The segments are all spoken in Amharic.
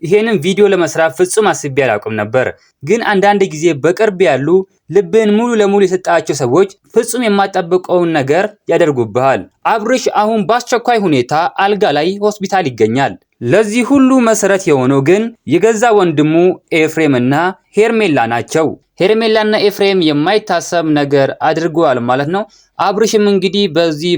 ይሄንን ቪዲዮ ለመስራት ፍጹም አስቤ አላውቅም ነበር። ግን አንዳንድ ጊዜ በቅርብ ያሉ ልብን ሙሉ ለሙሉ የሰጣቸው ሰዎች ፍጹም የማጠብቀውን ነገር ያደርጉብሃል። አብርሽ አሁን በአስቸኳይ ሁኔታ አልጋ ላይ ሆስፒታል ይገኛል። ለዚህ ሁሉ መሰረት የሆነው ግን የገዛ ወንድሙ ኤፍሬም እና ሄርሜላ ናቸው። ሄርሜላና ኤፍሬም የማይታሰብ ነገር አድርገዋል ማለት ነው። አብርሽም እንግዲህ በዚህ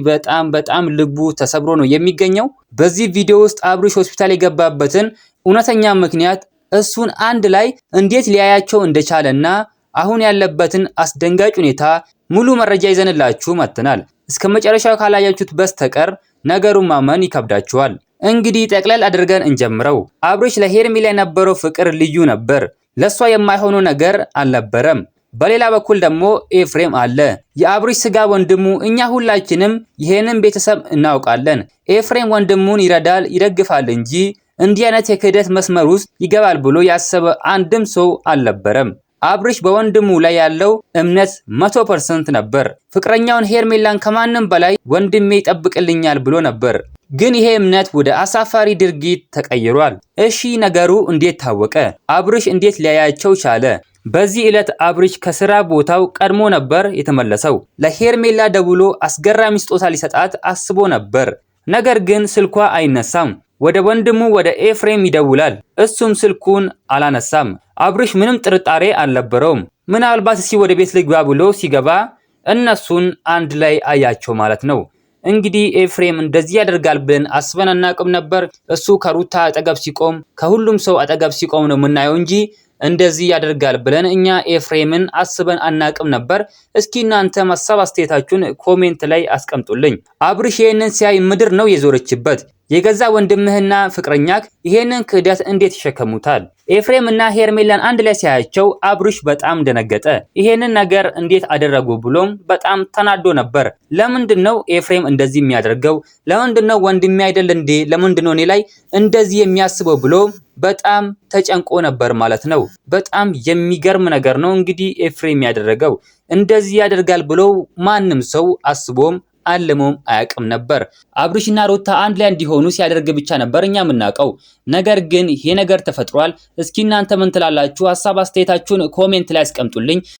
በጣም ልቡ ተሰብሮ ነው የሚገኘው። በዚህ ቪዲዮ ውስጥ አብርሽ ሆስፒታል የገባበትን እውነተኛ ምክንያት እሱን አንድ ላይ እንዴት ሊያያቸው እንደቻለና አሁን ያለበትን አስደንጋጭ ሁኔታ ሙሉ መረጃ ይዘንላችሁ መጥተናል። እስከ መጨረሻው ካላያችሁት በስተቀር ነገሩን ማመን ይከብዳችኋል። እንግዲህ ጠቅለል አድርገን እንጀምረው። አብርሽ ለሄርሜላ የነበረው ፍቅር ልዩ ነበር። ለሷ የማይሆነው ነገር አልነበረም። በሌላ በኩል ደግሞ ኤፍሬም አለ፣ የአብርሽ ስጋ ወንድሙ። እኛ ሁላችንም ይሄንን ቤተሰብ እናውቃለን። ኤፍሬም ወንድሙን ይረዳል፣ ይደግፋል እንጂ እንዲህ አይነት የክህደት መስመር ውስጥ ይገባል ብሎ ያሰበ አንድም ሰው አልነበረም። አብርሽ በወንድሙ ላይ ያለው እምነት 100% ነበር። ፍቅረኛውን ሄርሜላን ከማንም በላይ ወንድሜ ይጠብቅልኛል ብሎ ነበር። ግን ይሄ እምነት ወደ አሳፋሪ ድርጊት ተቀይሯል። እሺ ነገሩ እንዴት ታወቀ? አብርሽ እንዴት ሊያያቸው ቻለ? በዚህ ዕለት አብርሽ ከስራ ቦታው ቀድሞ ነበር የተመለሰው። ለሄርሜላ ደውሎ አስገራሚ ስጦታ ሊሰጣት አስቦ ነበር። ነገር ግን ስልኳ አይነሳም። ወደ ወንድሙ ወደ ኤፍሬም ይደውላል። እሱም ስልኩን አላነሳም። አብርሽ ምንም ጥርጣሬ አልነበረውም። ምናልባት እስኪ ወደ ቤት ልግባ ብሎ ሲገባ እነሱን አንድ ላይ አያቸው ማለት ነው። እንግዲህ ኤፍሬም እንደዚህ ያደርጋል ብለን አስበን አናቅም ነበር። እሱ ከሩታ አጠገብ ሲቆም ከሁሉም ሰው አጠገብ ሲቆም ነው የምናየው እንጂ እንደዚህ ያደርጋል ብለን እኛ ኤፍሬምን አስበን አናቅም ነበር። እስኪ እናንተ ሐሳብ አስተያየታችሁን ኮሜንት ላይ አስቀምጡልኝ። አብርሽ ይሄንን ሲያይ ምድር ነው የዞረችበት። የገዛ ወንድምህና ፍቅረኛክ ይሄንን ክህደት እንዴት ይሸከሙታል? ኤፍሬም እና ሄርሜላን አንድ ላይ ሲያያቸው አብርሽ በጣም ደነገጠ። ይሄንን ነገር እንዴት አደረጉ ብሎም በጣም ተናዶ ነበር። ለምንድነው ኤፍሬም እንደዚህ የሚያደርገው? ለምንድነው ወንድሜ አይደል እንዴ? ለምንድነው እኔ ላይ እንደዚህ የሚያስበው ብሎ በጣም ተጨንቆ ነበር ማለት ነው። በጣም የሚገርም ነገር ነው እንግዲህ ኤፍሬም ያደረገው። እንደዚህ ያደርጋል ብሎ ማንም ሰው አስቦም አለሞም አያውቅም ነበር። አብርሽና ሩታ አንድ ላይ እንዲሆኑ ሲያደርግ ብቻ ነበር እኛ የምናውቀው። ነገር ግን ይሄ ነገር ተፈጥሯል። እስኪ እናንተ ምን ትላላችሁ? ሐሳብ አስተያየታችሁን ኮሜንት ላይ አስቀምጡልኝ።